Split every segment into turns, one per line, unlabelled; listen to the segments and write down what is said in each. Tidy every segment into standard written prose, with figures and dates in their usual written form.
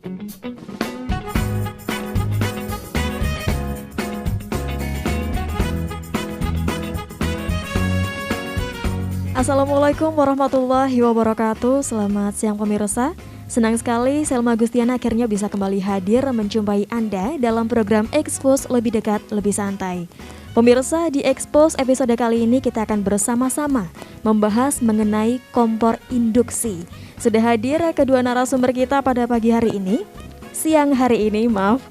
Assalamualaikum warahmatullahi wabarakatuh. Selamat siang pemirsa. Senang sekali Selma Gustiana akhirnya bisa kembali hadir menjumpai Anda dalam program Expose Lebih Dekat Lebih Santai. Pemirsa, di Expose episode kali ini kita akan bersama-sama membahas mengenai kompor induksi. Sudah hadir kedua narasumber kita pada pagi hari ini, siang hari ini maaf.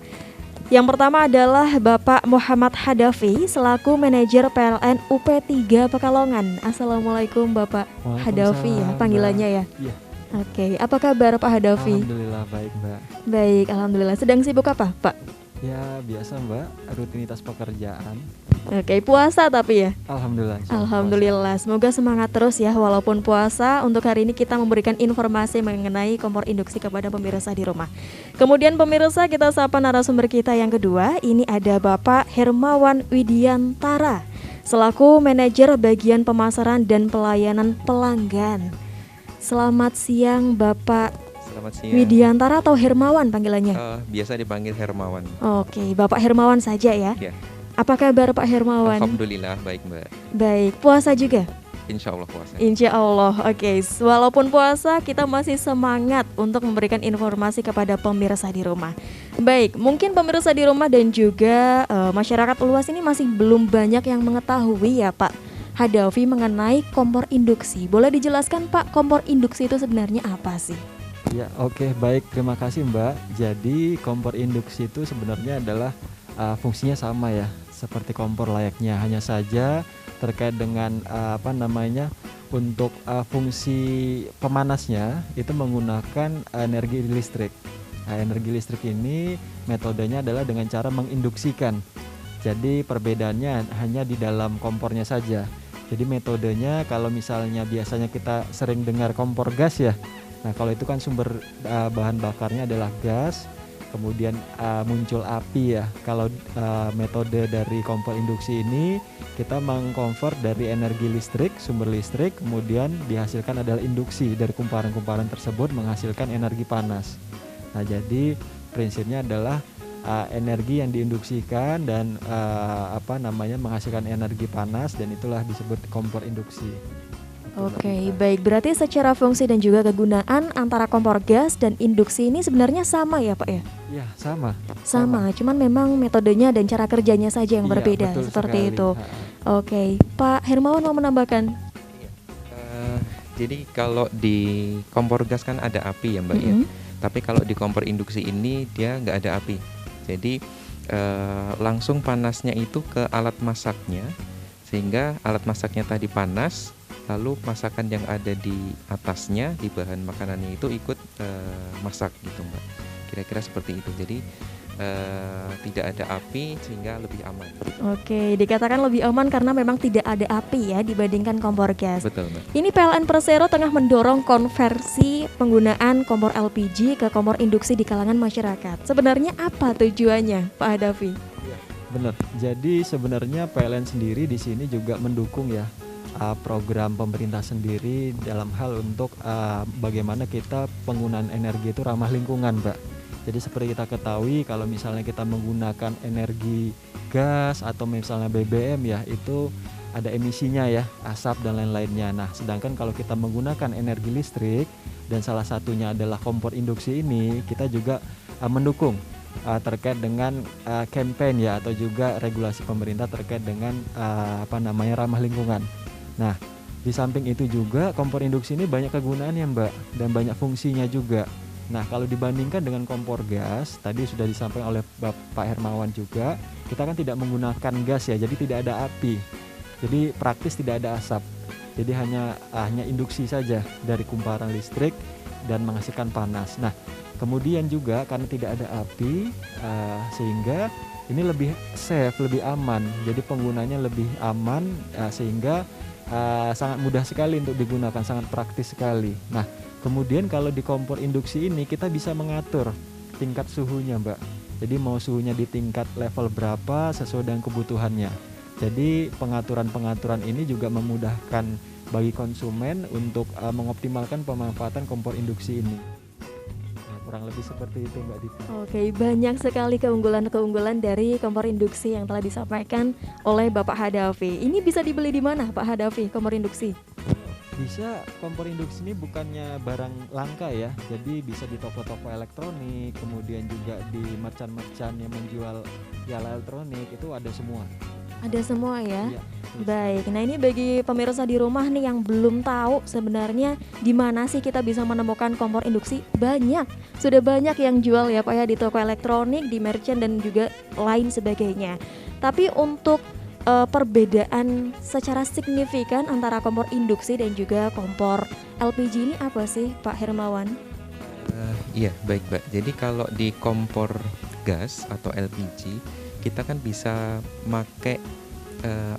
Yang pertama adalah Bapak Muhammad Hadafi selaku manajer PLN UP3 Pekalongan. Assalamualaikum Bapak Hadafi ya panggilannya ya. Iya. Oke, apa kabar Pak Hadafi?
Alhamdulillah baik Mbak.
Baik, alhamdulillah. Sedang sibuk apa Pak?
Ya biasa Mbak, rutinitas pekerjaan.
Oke, puasa tapi ya?
Alhamdulillah.
Alhamdulillah, semoga semangat terus ya walaupun puasa. Untuk hari ini kita memberikan informasi mengenai kompor induksi kepada pemirsa di rumah. Kemudian pemirsa, kita sapa narasumber kita yang kedua. Ini ada Bapak Hermawan Widiantara selaku manajer bagian pemasaran dan pelayanan pelanggan. Selamat siang Bapak.
Selamat siang.
Widiantara atau Hermawan panggilannya?
Biasa dipanggil Hermawan.
Oke, Bapak Hermawan saja ya.
Ya.
Apa kabar Pak Hermawan?
Alhamdulillah baik Mbak.
Baik, puasa juga?
Insya Allah puasa.
Insya Allah, oke. Walaupun puasa, kita masih semangat untuk memberikan informasi kepada pemirsa di rumah. Baik, mungkin pemirsa di rumah dan juga masyarakat luas ini masih belum banyak yang mengetahui ya Pak Hadafi mengenai kompor induksi. Boleh dijelaskan Pak, kompor induksi itu sebenarnya apa sih?
Ya oke, baik, terima kasih Mbak. Jadi kompor induksi itu sebenarnya adalah fungsinya sama ya, seperti kompor layaknya, hanya saja terkait dengan untuk fungsi pemanasnya itu menggunakan energi listrik. Energi listrik ini metodenya adalah dengan cara menginduksikan. Jadi perbedaannya hanya di dalam kompornya saja. Jadi metodenya kalau misalnya biasanya kita sering dengar kompor gas ya. Nah kalau itu kan sumber bahan bakarnya adalah gas, kemudian muncul api ya. Kalau metode dari kompor induksi ini kita mengkonvert dari energi listrik, sumber listrik, kemudian dihasilkan adalah induksi dari kumparan-kumparan tersebut menghasilkan energi panas. Nah jadi prinsipnya adalah energi yang diinduksikan dan menghasilkan energi panas, dan itulah disebut kompor induksi.
Oke, baik. Berarti secara fungsi dan juga kegunaan antara kompor gas dan induksi ini sebenarnya sama ya Pak ya?
Iya, sama.
Sama, cuman memang metodenya dan cara kerjanya saja yang berbeda, seperti
sekali.
itu. Oke, Pak Hermawan mau menambahkan?
Jadi kalau di kompor gas kan ada api ya Mbak ya. Tapi kalau di kompor induksi ini dia nggak ada api. Jadi langsung panasnya itu ke alat masaknya, sehingga alat masaknya tadi panas, lalu masakan yang ada di atasnya, di bahan makanannya itu ikut masak gitu Mbak. Kira-kira seperti itu. Jadi tidak ada api sehingga lebih aman.
Oke, dikatakan lebih aman karena memang tidak ada api ya dibandingkan kompor gas.
Betul Mbak.
Ini PLN Persero tengah mendorong konversi penggunaan kompor LPG ke kompor induksi di kalangan masyarakat. Sebenarnya apa tujuannya Pak Hadafi?
Benar. Jadi sebenarnya PLN sendiri di sini juga mendukung ya program pemerintah sendiri dalam hal untuk bagaimana kita penggunaan energi itu ramah lingkungan, Mbak. Jadi seperti kita ketahui kalau misalnya kita menggunakan energi gas atau misalnya BBM ya, itu ada emisinya ya, asap dan lain-lainnya. Nah, sedangkan kalau kita menggunakan energi listrik dan salah satunya adalah kompor induksi ini, kita juga mendukung terkait dengan campaign ya, atau juga regulasi pemerintah terkait dengan ramah lingkungan. Nah, di samping itu juga kompor induksi ini banyak kegunaannya Mbak, dan banyak fungsinya juga. Nah, kalau dibandingkan dengan kompor gas, tadi sudah disampaikan oleh Bapak Hermawan juga, kita kan tidak menggunakan gas ya, jadi tidak ada api. Jadi praktis tidak ada asap. Jadi hanya induksi saja dari kumparan listrik dan menghasilkan panas. Nah, kemudian juga karena tidak ada api, sehingga ini lebih safe, lebih aman. Jadi penggunanya lebih aman, sehingga sangat mudah sekali untuk digunakan, sangat praktis sekali. Nah, kemudian kalau di kompor induksi ini kita bisa mengatur tingkat suhunya Mbak. Jadi mau suhunya di tingkat level berapa sesuai dengan kebutuhannya. Jadi pengaturan-pengaturan ini juga memudahkan bagi konsumen untuk mengoptimalkan pemanfaatan kompor induksi ini. Nah, kurang lebih seperti itu Mbak Dita.
Oke, banyak sekali keunggulan-keunggulan dari kompor induksi yang telah disampaikan oleh Bapak Hadafi. Ini bisa dibeli di mana Pak Hadafi, kompor induksi?
Bisa, kompor induksi ini bukannya barang langka ya, jadi bisa di toko-toko elektronik, kemudian juga di merchant-merchant yang menjual piala elektronik, itu ada semua.
Ada semua ya?
Iya,
Baik, nah ini bagi pemirsa di rumah nih yang belum tahu sebenarnya di mana sih kita bisa menemukan kompor induksi, banyak, sudah banyak yang jual ya Pak ya di toko elektronik, di merchant dan juga lain sebagainya. Tapi untuk perbedaan secara signifikan antara kompor induksi dan juga kompor LPG ini apa sih Pak Hermawan?
Iya, baik Mbak. Jadi kalau di kompor gas atau LPG, kita kan bisa pakai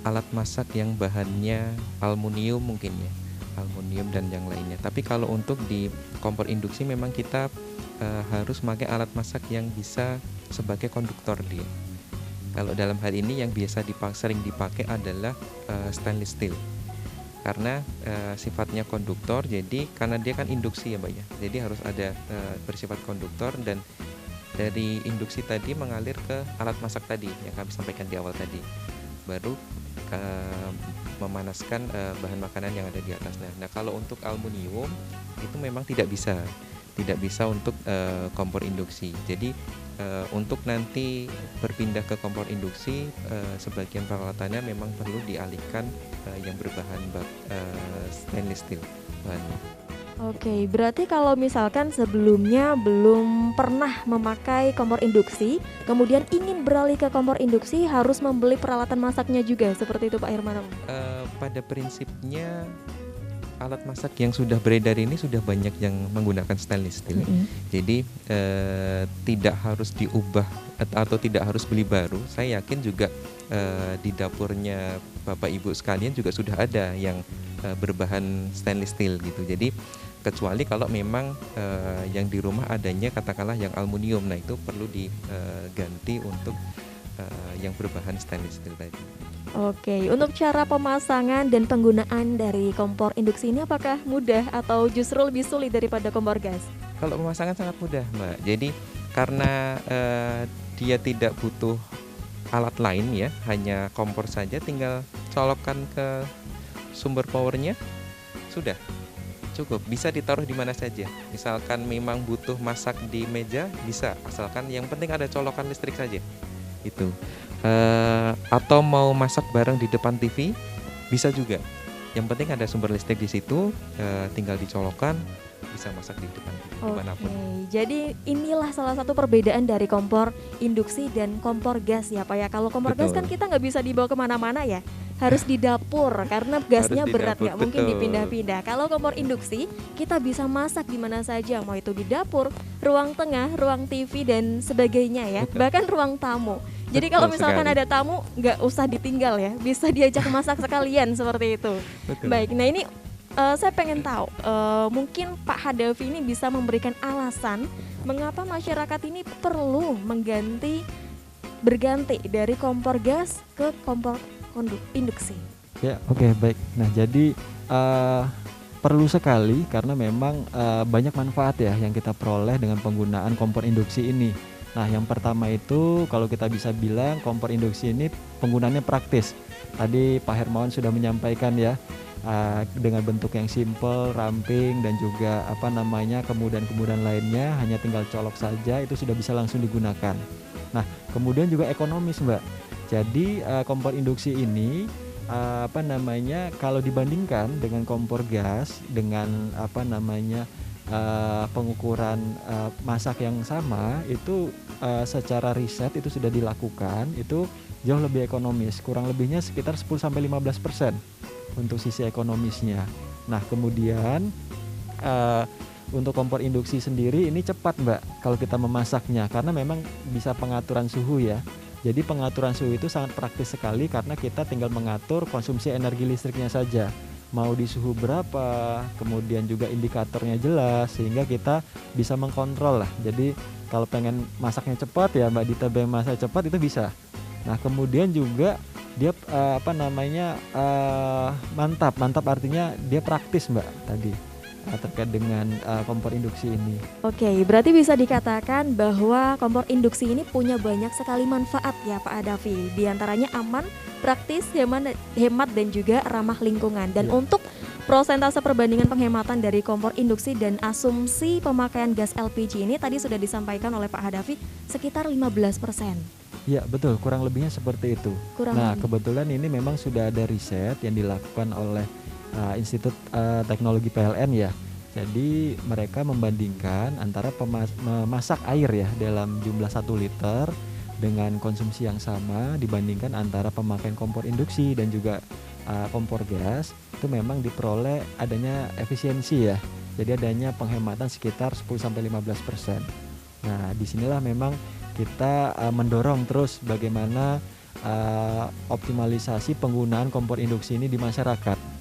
alat masak yang bahannya aluminium mungkin ya, aluminium dan yang lainnya. Tapi kalau untuk di kompor induksi memang kita harus pakai alat masak yang bisa sebagai konduktor dia. Kalau dalam hal ini yang biasa sering dipakai adalah stainless steel, karena sifatnya konduktor. Jadi karena dia kan induksi ya Mbak ya, jadi harus ada bersifat konduktor, dan dari induksi tadi mengalir ke alat masak tadi yang kami sampaikan di awal tadi, baru memanaskan bahan makanan yang ada di atasnya. Nah kalau untuk aluminium itu memang tidak bisa untuk kompor induksi. Jadi untuk nanti berpindah ke kompor induksi, sebagian peralatannya memang perlu dialihkan yang berbahan stainless steel bahannya.
Oke, berarti kalau misalkan sebelumnya belum pernah memakai kompor induksi, kemudian ingin beralih ke kompor induksi, harus membeli peralatan masaknya juga, seperti itu Pak Hermawan?
Pada prinsipnya alat masak yang sudah beredar ini sudah banyak yang menggunakan stainless steel. Jadi tidak harus diubah atau tidak harus beli baru. Saya yakin juga di dapurnya Bapak Ibu sekalian juga sudah ada yang berbahan stainless steel gitu. Jadi kecuali kalau memang yang di rumah adanya katakanlah yang aluminium, nah itu perlu diganti untuk yang berbahan stainless steel tadi.
Oke, untuk cara pemasangan dan penggunaan dari kompor induksi ini apakah mudah atau justru lebih sulit daripada kompor gas?
Kalau pemasangan sangat mudah Mbak. Jadi karena dia tidak butuh alat lain ya, hanya kompor saja, tinggal colokkan ke sumber powernya, sudah cukup, bisa ditaruh di mana saja. Misalkan memang butuh masak di meja, bisa, asalkan yang penting ada colokan listrik saja itu. Atau mau masak bareng di depan TV bisa juga, yang penting ada sumber listrik di situ, tinggal dicolokkan, bisa masak di depan TV dimanapun.
Jadi inilah salah satu perbedaan dari kompor induksi dan kompor gas ya Pak ya. Kalau kompor gas kan kita nggak bisa dibawa kemana-mana ya, harus di dapur karena gasnya berat, nggak mungkin dipindah-pindah. Kalau kompor induksi kita bisa masak di mana saja, mau itu di dapur, ruang tengah, ruang TV dan sebagainya ya, bahkan ruang tamu. Jadi kalau misalkan ada tamu nggak usah ditinggal ya, bisa diajak masak sekalian seperti itu.
Betul.
Baik, nah ini saya pengen tahu, mungkin Pak Hadafi ini bisa memberikan alasan mengapa masyarakat ini perlu berganti dari kompor gas ke kompor induksi.
Ya, oke, baik. Nah, jadi perlu sekali karena memang banyak manfaat ya yang kita peroleh dengan penggunaan kompor induksi ini. Nah, yang pertama itu kalau kita bisa bilang kompor induksi ini penggunaannya praktis. Tadi Pak Hermawan sudah menyampaikan ya, dengan bentuk yang simple, ramping dan juga kemudahan-kemudahan lainnya, hanya tinggal colok saja itu sudah bisa langsung digunakan. Nah, kemudian juga ekonomis Mbak. Jadi kompor induksi ini kalau dibandingkan dengan kompor gas dengan pengukuran masak yang sama, itu secara riset itu sudah dilakukan, itu jauh lebih ekonomis, kurang lebihnya sekitar 10-15% untuk sisi ekonomisnya. Nah kemudian untuk kompor induksi sendiri ini cepat Mbak kalau kita memasaknya, karena memang bisa pengaturan suhu ya. Jadi pengaturan suhu itu sangat praktis sekali karena kita tinggal mengatur konsumsi energi listriknya saja, mau di suhu berapa, kemudian juga indikatornya jelas sehingga kita bisa mengkontrol lah. Jadi kalau pengen masaknya cepat ya Mbak Dita, pengen masak cepat itu bisa. Nah kemudian juga dia mantap artinya dia praktis Mbak tadi. terkait dengan kompor induksi ini.
Oke, berarti bisa dikatakan bahwa kompor induksi ini punya banyak sekali manfaat ya Pak Hadafi. Di antaranya aman, praktis, hemat dan juga ramah lingkungan. Dan untuk prosentase perbandingan penghematan dari kompor induksi dan asumsi pemakaian gas LPG ini tadi sudah disampaikan oleh Pak Hadafi sekitar 15%.
Ya betul, kurang lebihnya seperti itu. Kebetulan ini memang sudah ada riset yang dilakukan oleh Institut Teknologi PLN ya. Jadi mereka membandingkan antara memasak air ya dalam jumlah 1 liter dengan konsumsi yang sama dibandingkan antara pemakaian kompor induksi dan juga kompor gas, itu memang diperoleh adanya efisiensi ya. Jadi adanya penghematan sekitar 10-15%. Nah, disinilah memang kita mendorong terus bagaimana optimalisasi penggunaan kompor induksi ini di masyarakat.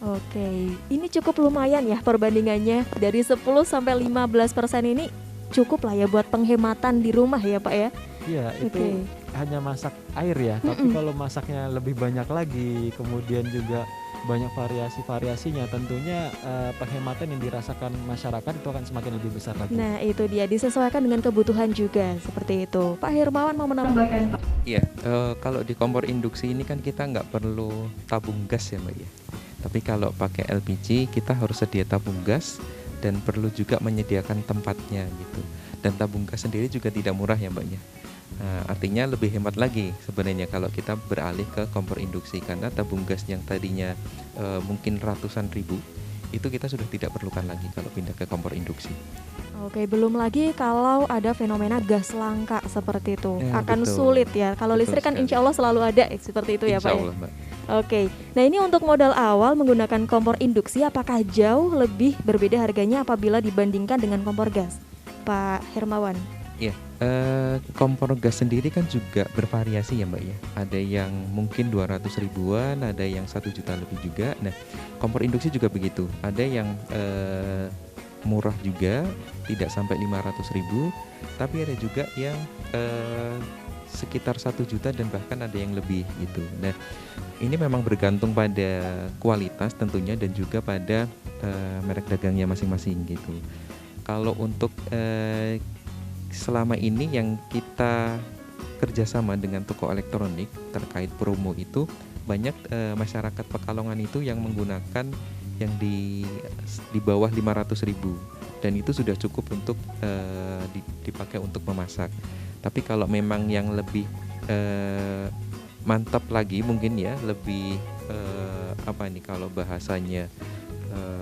Oke, ini cukup lumayan ya perbandingannya dari 10-15% ini cukup lah ya buat penghematan di rumah ya Pak ya.
Iya, itu hanya masak air ya, tapi kalau masaknya lebih banyak lagi, kemudian juga banyak variasi-variasinya, tentunya penghematan yang dirasakan masyarakat itu akan semakin lebih besar lagi.
Nah itu dia, disesuaikan dengan kebutuhan juga seperti itu. Pak Hermawan mau menambahkan Pak?
Iya, kalau di kompor induksi ini kan kita nggak perlu tabung gas ya Mbak ya. Tapi kalau pakai LPG kita harus sedia tabung gas dan perlu juga menyediakan tempatnya gitu. Dan tabung gas sendiri juga tidak murah ya Mbak ya. Artinya lebih hemat lagi sebenarnya kalau kita beralih ke kompor induksi, karena tabung gas yang tadinya mungkin ratusan ribu itu kita sudah tidak perlukan lagi kalau pindah ke kompor induksi.
Oke, belum lagi kalau ada fenomena gas langka seperti itu, akan
betul.
Sulit ya. Kalau listrik kan insya Allah selalu ada seperti itu ya Pak. Insya Allah, Mbak. Oke, nah ini untuk modal awal menggunakan kompor induksi, apakah jauh lebih berbeda harganya apabila dibandingkan dengan kompor gas, Pak Hermawan?
Iya, kompor gas sendiri kan juga bervariasi ya Mbak ya. Ada yang mungkin 200 ribuan, ada yang 1 juta lebih juga. Nah, kompor induksi juga begitu. Ada yang murah juga, tidak sampai 500 ribu, tapi ada juga yang sekitar 1 juta dan bahkan ada yang lebih gitu. Nah, ini memang bergantung pada kualitas tentunya dan juga pada merek dagangnya masing-masing gitu. Kalau untuk selama ini yang kita kerjasama dengan toko elektronik terkait promo itu banyak masyarakat Pekalongan itu yang menggunakan yang di bawah 500 ribu dan itu sudah cukup untuk dipakai untuk memasak. Tapi kalau memang yang lebih mantap lagi mungkin ya, lebih apa nih kalau bahasanya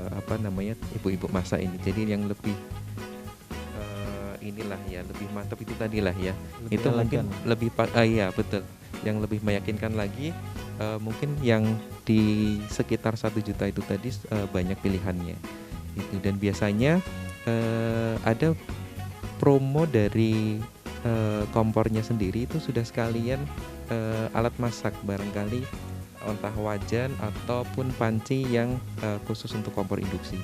apa namanya ibu-ibu masak ini, jadi yang lebih inilah ya, lebih mantap itu tadilah ya, lebih itu elegan. Mungkin lebih iya betul, yang lebih meyakinkan lagi mungkin yang di sekitar 1 juta itu tadi banyak pilihannya itu. Dan biasanya ada promo dari kompornya sendiri itu sudah sekalian alat masak, barangkali entah wajan ataupun panci yang khusus untuk kompor induksi.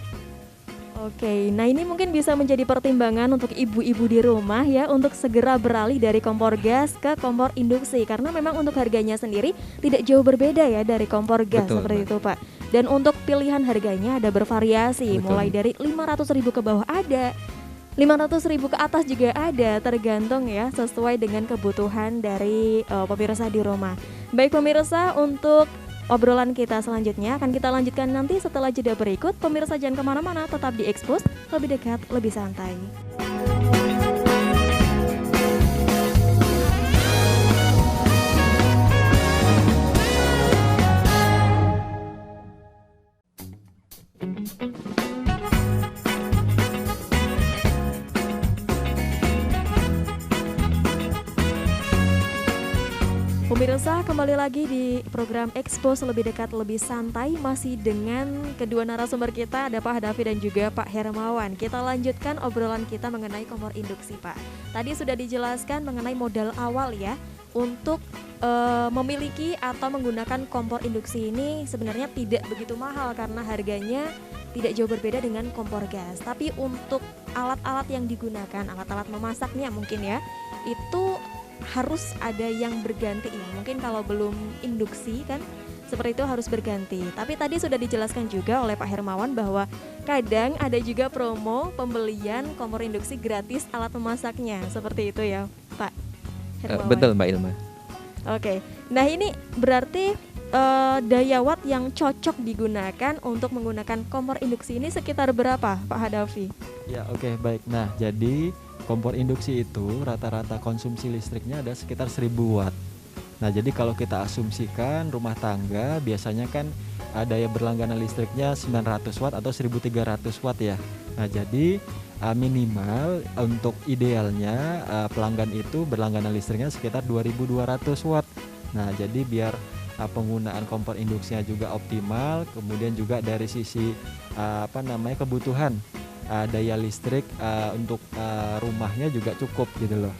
Oke, nah ini mungkin bisa menjadi pertimbangan untuk ibu-ibu di rumah ya untuk segera beralih dari kompor gas ke kompor induksi, karena memang untuk harganya sendiri tidak jauh berbeda ya dari kompor gas. Betul, seperti itu Pak. Dan untuk pilihan harganya ada bervariasi. Betul. Mulai dari 500 ribu ke bawah ada, 500 ribu ke atas juga ada, tergantung ya sesuai dengan kebutuhan dari pemirsa di rumah. Baik pemirsa, untuk obrolan kita selanjutnya akan kita lanjutkan nanti setelah jeda berikut. Pemirsa jangan kemana-mana, tetap di Expose, lebih dekat, lebih santai. Pemirsa, kembali lagi di program Expose lebih dekat, lebih santai, masih dengan kedua narasumber kita, ada Pak Hadafi dan juga Pak Hermawan. Kita lanjutkan obrolan kita mengenai kompor induksi, Pak. Tadi sudah dijelaskan mengenai modal awal ya untuk memiliki atau menggunakan kompor induksi ini sebenarnya tidak begitu mahal karena harganya tidak jauh berbeda dengan kompor gas. Tapi untuk alat-alat yang digunakan, alat-alat memasaknya mungkin ya, itu harus ada yang berganti ya. Mungkin kalau belum induksi kan seperti itu harus berganti. Tapi tadi sudah dijelaskan juga oleh Pak Hermawan bahwa kadang ada juga promo pembelian kompor induksi gratis alat memasaknya. Seperti itu ya Pak Hermawan.
Betul Mbak Ilma.
Oke, nah ini berarti daya watt yang cocok digunakan untuk menggunakan kompor induksi ini sekitar berapa Pak Hadafi?
Ya oke, baik. Nah jadi kompor induksi itu rata-rata konsumsi listriknya ada sekitar 1000 watt. Nah jadi kalau kita asumsikan rumah tangga biasanya kan daya berlangganan listriknya 900 watt atau 1300 watt ya. Nah jadi minimal untuk idealnya pelanggan itu berlangganan listriknya sekitar 2200 watt. Nah jadi biar penggunaan kompor induksinya juga optimal, kemudian juga dari sisi kebutuhan daya listrik untuk rumahnya juga cukup gitu loh.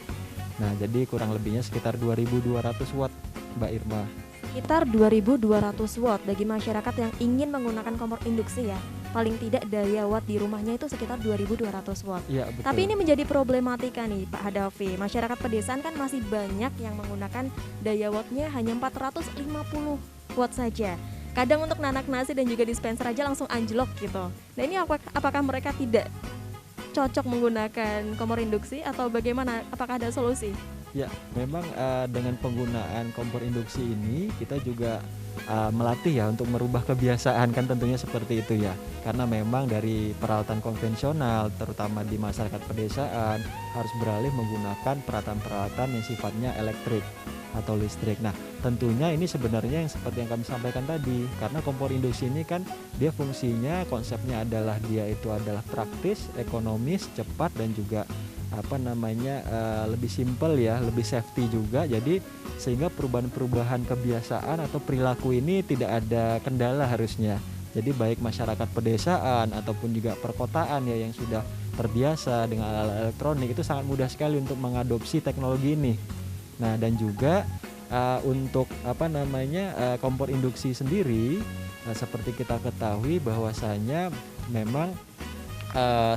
Nah jadi kurang lebihnya sekitar 2200 watt Mbak Irma.
Sekitar 2200 watt bagi masyarakat yang ingin menggunakan kompor induksi ya. Paling tidak daya watt di rumahnya itu sekitar 2200 watt.
Ya, betul.
Tapi ini menjadi problematika nih Pak Hadafi. Masyarakat pedesaan kan masih banyak yang menggunakan daya wattnya hanya 450 watt saja. Kadang untuk nanak nasi dan juga dispenser aja langsung anjlok gitu. Nah ini apakah mereka tidak cocok menggunakan kompor induksi atau bagaimana? Apakah ada solusi?
Ya, memang dengan penggunaan kompor induksi ini kita juga melatih ya untuk merubah kebiasaan kan tentunya seperti itu ya. Karena memang dari peralatan konvensional terutama di masyarakat pedesaan harus beralih menggunakan peralatan-peralatan yang sifatnya elektrik atau listrik. Nah, tentunya ini sebenarnya yang seperti yang kami sampaikan tadi, karena kompor induksi ini kan dia fungsinya konsepnya adalah dia itu adalah praktis, ekonomis, cepat dan juga lebih simpel ya, lebih safety juga. Jadi sehingga perubahan-perubahan kebiasaan atau perilaku ini tidak ada kendala harusnya. Jadi baik masyarakat pedesaan ataupun juga perkotaan ya yang sudah terbiasa dengan alat elektronik itu sangat mudah sekali untuk mengadopsi teknologi ini. Nah dan juga untuk kompor induksi sendiri seperti kita ketahui bahwasanya memang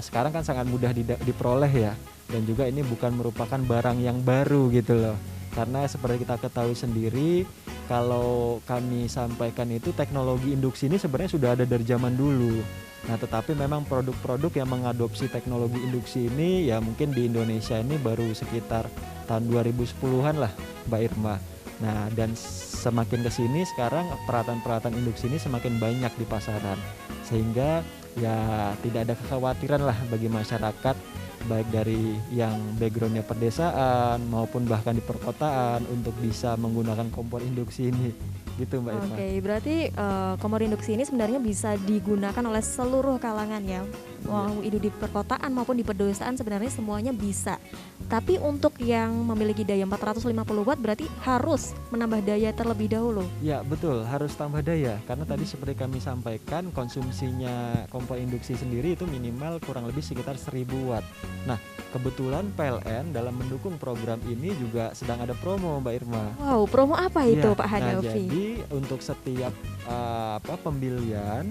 sekarang kan sangat mudah diperoleh ya, dan juga ini bukan merupakan barang yang baru gitu loh. Karena seperti kita ketahui sendiri, kalau kami sampaikan itu teknologi induksi ini sebenarnya sudah ada dari zaman dulu. Nah tetapi memang produk-produk yang mengadopsi teknologi induksi ini ya mungkin di Indonesia ini baru sekitar tahun 2010-an lah Mbak Irma. Nah dan semakin kesini sekarang peralatan-peralatan induksi ini semakin banyak di pasaran, sehingga ya tidak ada kekhawatiran lah bagi masyarakat baik dari yang backgroundnya pedesaan maupun bahkan di perkotaan untuk bisa menggunakan kompor induksi ini gitu Mbak Irma.
Oke, berarti kompor induksi ini sebenarnya bisa digunakan oleh seluruh kalangan ya. Mau hidup di perkotaan maupun di pedesaan sebenarnya semuanya bisa. Tapi untuk yang memiliki daya 450 watt berarti harus menambah daya terlebih dahulu.
Ya betul, harus tambah daya karena tadi seperti kami sampaikan konsumsinya kompor induksi sendiri itu minimal kurang lebih sekitar 1000 watt. Nah kebetulan PLN dalam mendukung program ini juga sedang ada promo Mbak Irma.
Wow, promo apa itu
Ya,
Pak Hadafi?
Nah jadi untuk setiap pembelian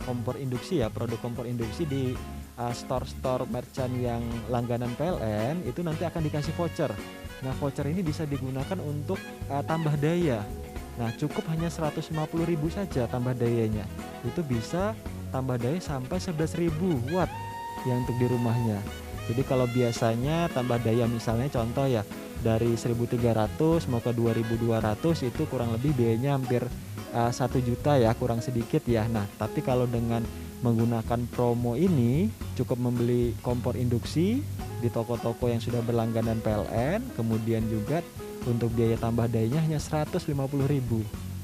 kompor induksi ya, produk kompor induksi di store-store merchant yang langganan PLN itu nanti akan dikasih voucher. Nah voucher ini bisa digunakan untuk tambah daya. Nah cukup hanya 150.000 saja tambah dayanya. Itu bisa tambah daya sampai 11.000 watt yang untuk di rumahnya. Jadi kalau biasanya tambah daya misalnya contoh ya dari 1.300 mau ke 2.200 itu kurang lebih biayanya hampir 1 juta ya, kurang sedikit ya. Nah tapi kalau dengan menggunakan promo ini cukup membeli kompor induksi di toko-toko yang sudah berlangganan PLN, kemudian juga untuk biaya tambah dayanya hanya 150.000.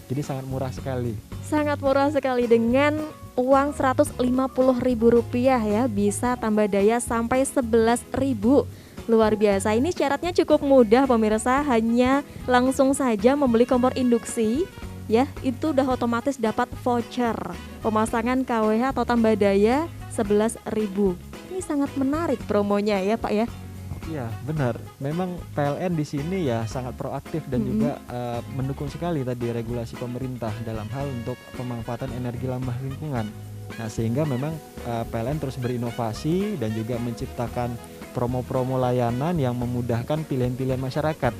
Jadi sangat murah sekali.
Sangat murah sekali, dengan uang Rp150.000 ya bisa tambah daya sampai 11.000. Luar biasa, ini syaratnya cukup mudah pemirsa, hanya langsung saja membeli kompor induksi ya, itu udah otomatis dapat voucher pemasangan KWH atau tambah daya 11.000. Ini sangat menarik promonya ya Pak ya.
Iya benar, memang PLN di sini ya sangat proaktif dan juga mendukung sekali tadi regulasi pemerintah dalam hal untuk pemanfaatan energi ramah lingkungan. Nah sehingga memang PLN terus berinovasi dan juga menciptakan promo-promo layanan yang memudahkan pilihan-pilihan masyarakat.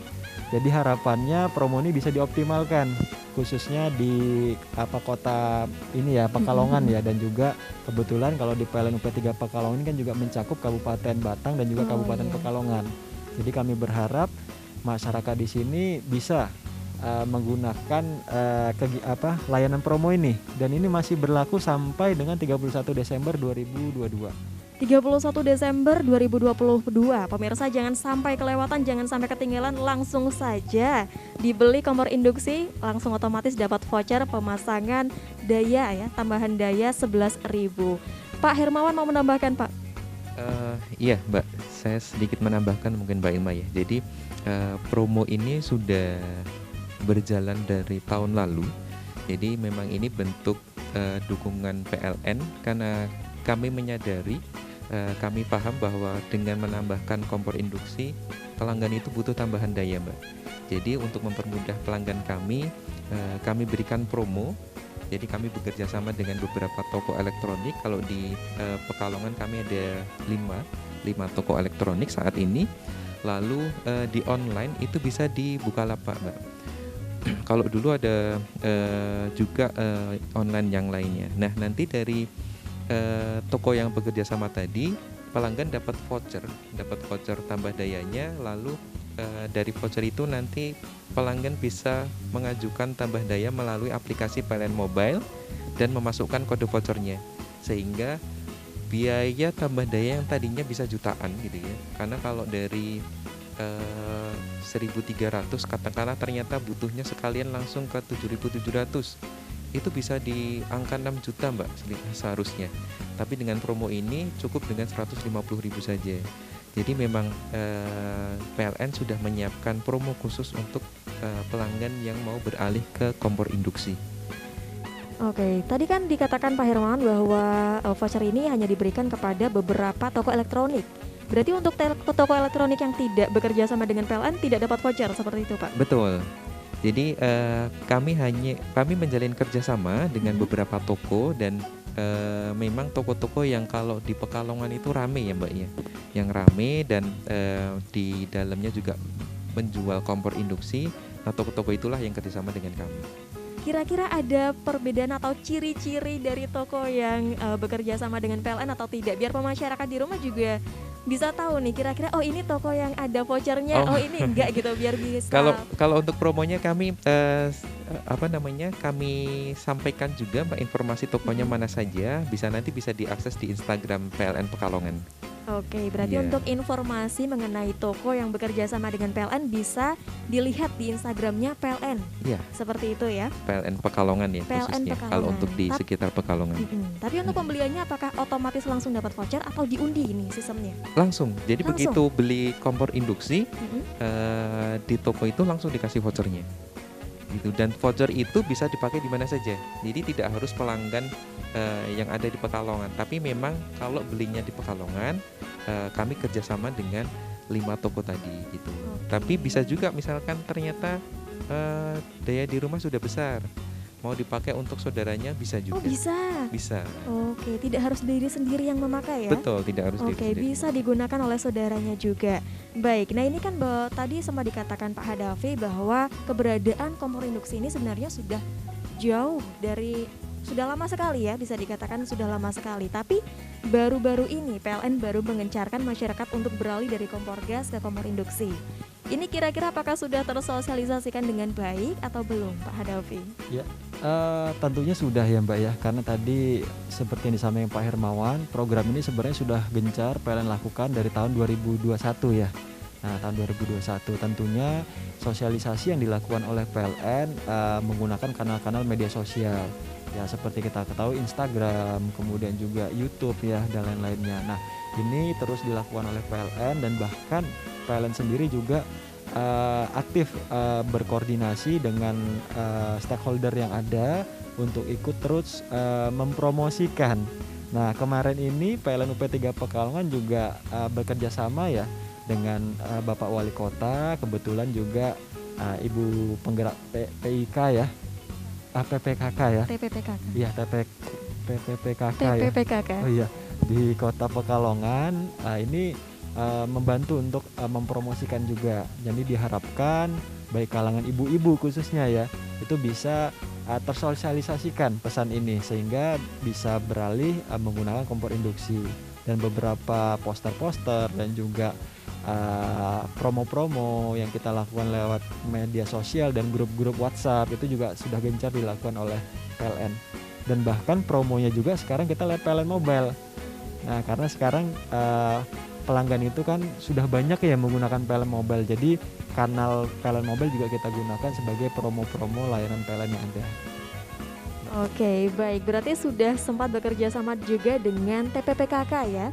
Jadi harapannya promo ini bisa dioptimalkan khususnya di kota ini ya Pekalongan ya, dan juga kebetulan kalau di PLN UP3 Pekalongan ini kan juga mencakup Kabupaten Batang dan juga Kabupaten Pekalongan. Jadi kami berharap masyarakat di sini bisa menggunakan layanan promo ini, dan ini masih berlaku sampai dengan 31 Desember 2022.
31 Desember 2022. Pemirsa jangan sampai kelewatan, jangan sampai ketinggalan, langsung saja dibeli kompor induksi, langsung otomatis dapat voucher pemasangan daya ya, tambahan daya 11.000. Pak Hermawan mau menambahkan, Pak?
Iya Mbak, saya sedikit menambahkan mungkin Mbak Ilma ya. Jadi promo ini sudah berjalan dari tahun lalu. Jadi memang ini bentuk dukungan PLN karena kami menyadari, kami paham bahwa dengan menambahkan kompor induksi, pelanggan itu butuh tambahan daya Mbak. Jadi untuk mempermudah pelanggan kami berikan promo. Jadi kami bekerja sama dengan beberapa toko elektronik. Kalau di Pekalongan kami ada 5 toko elektronik saat ini. Lalu di online itu bisa di Bukalapak Mbak. Kalau dulu ada juga online yang lainnya. Nah nanti dari toko yang bekerja sama tadi, pelanggan dapat voucher tambah dayanya. Lalu dari voucher itu nanti pelanggan bisa mengajukan tambah daya melalui aplikasi PLN Mobile dan memasukkan kode vouchernya, sehingga biaya tambah daya yang tadinya bisa jutaan gitu ya, karena kalau dari 1.300 katakanlah ternyata butuhnya sekalian langsung ke 7.700, itu bisa di angka 6 juta Mbak seharusnya. Tapi dengan promo ini cukup dengan 150.000 saja. Jadi memang PLN sudah menyiapkan promo khusus untuk pelanggan yang mau beralih ke kompor induksi.
Oke, tadi kan dikatakan Pak Hermawan bahwa voucher ini hanya diberikan kepada beberapa toko elektronik. Berarti untuk toko elektronik yang tidak bekerja sama dengan PLN tidak dapat voucher seperti itu, Pak?
Betul. Jadi kami menjalin kerjasama dengan beberapa toko, dan memang toko-toko yang kalau di Pekalongan itu rame ya Mbak ya, yang rame dan di dalamnya juga menjual kompor induksi. Nah toko-toko itulah yang kerjasama dengan kami.
Kira-kira ada perbedaan atau ciri-ciri dari toko yang bekerja sama dengan PLN atau tidak, biar masyarakat di rumah juga bisa tahu nih kira-kira oh ini toko yang ada vouchernya, oh ini enggak gitu, biar bisa.
Kalau untuk promonya kami kami sampaikan juga Mbak informasi tokonya mana saja, nanti bisa diakses di Instagram PLN Pekalongan.
Oke, berarti untuk informasi mengenai toko yang bekerja sama dengan PLN bisa dilihat di Instagramnya PLN.
Iya.
Seperti itu ya.
PLN Pekalongan ya
PLN
khususnya
Pekalongan.
kalau untuk di sekitar Pekalongan.
Tapi untuk pembeliannya apakah otomatis langsung dapat voucher atau diundi ini sistemnya?
Langsung. Jadi
Langsung?
begitu beli kompor induksi di toko itu langsung dikasih vouchernya. Gitu. Dan voucher itu bisa dipakai di mana saja. Jadi tidak harus pelanggan yang ada di Pekalongan. Tapi memang kalau belinya di Pekalongan, kami kerjasama dengan 5 toko tadi gitu. Tapi bisa juga misalkan ternyata daya di rumah sudah besar, mau dipakai untuk saudaranya bisa juga.
Oh bisa?
Bisa.
Oke, tidak harus diri sendiri yang memakai ya?
Betul, tidak harus diri sendiri.
Oke, bisa digunakan oleh saudaranya juga. Baik, nah ini kan tadi sempat dikatakan Pak Hadafi bahwa keberadaan kompor induksi ini sebenarnya sudah sudah lama sekali ya, bisa dikatakan sudah lama sekali. Tapi baru-baru ini PLN baru mengencarkan masyarakat untuk beralih dari kompor gas ke kompor induksi. Ini kira-kira apakah sudah tersosialisasikan dengan baik atau belum Pak Hadafi?
Ya, tentunya sudah ya Mbak ya, karena tadi seperti yang disampaikan Pak Hermawan, program ini sebenarnya sudah gencar PLN lakukan dari tahun 2021 ya. Nah tahun 2021 tentunya sosialisasi yang dilakukan oleh PLN menggunakan kanal-kanal media sosial. Ya seperti kita ketahui Instagram, kemudian juga YouTube ya dan lain-lainnya. Nah ini terus dilakukan oleh PLN, dan bahkan PLN sendiri juga aktif berkoordinasi dengan stakeholder yang ada untuk ikut terus mempromosikan. Nah kemarin ini PLN UP3 Pekalongan juga bekerja sama ya dengan Bapak Wali Kota, kebetulan juga Ibu penggerak PIK ya. PPKK ya.
TPPKK.
Iya, PPPKK ya.
TPPKK.
Oh iya, di Kota Pekalongan ini membantu untuk mempromosikan juga. Jadi diharapkan baik kalangan ibu-ibu khususnya ya, itu bisa tersosialisasikan pesan ini sehingga bisa beralih menggunakan kompor induksi. Dan beberapa poster-poster dan juga promo-promo yang kita lakukan lewat media sosial dan grup-grup WhatsApp itu juga sudah gencar dilakukan oleh PLN. Dan bahkan promonya juga sekarang kita lihat PLN Mobile. Nah, karena sekarang pelanggan itu kan sudah banyak ya menggunakan PLN Mobile, jadi kanal PLN Mobile juga kita gunakan sebagai promo-promo layanan PLN yang ada.
Oke, baik. Berarti sudah sempat bekerja sama juga dengan TPPKK ya?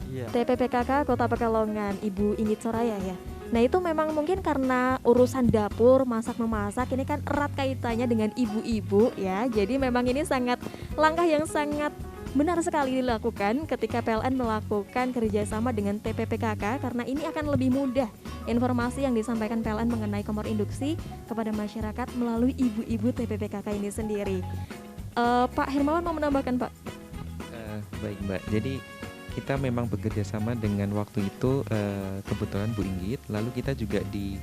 Iya.
TPPKK Kota Pekalongan, Ibu Ingit Soraya ya. Nah itu memang mungkin karena urusan dapur, masak-memasak ini kan erat kaitannya dengan ibu-ibu ya. Jadi memang ini sangat langkah yang sangat benar sekali dilakukan ketika PLN melakukan kerjasama dengan TPPKK karena ini akan lebih mudah informasi yang disampaikan PLN mengenai kompor induksi kepada masyarakat melalui ibu-ibu TPPKK ini sendiri. Pak Hermawan mau menambahkan, Pak?
Baik Mbak, jadi kita memang bekerja sama dengan waktu itu kebetulan Bu Inggit, lalu kita juga di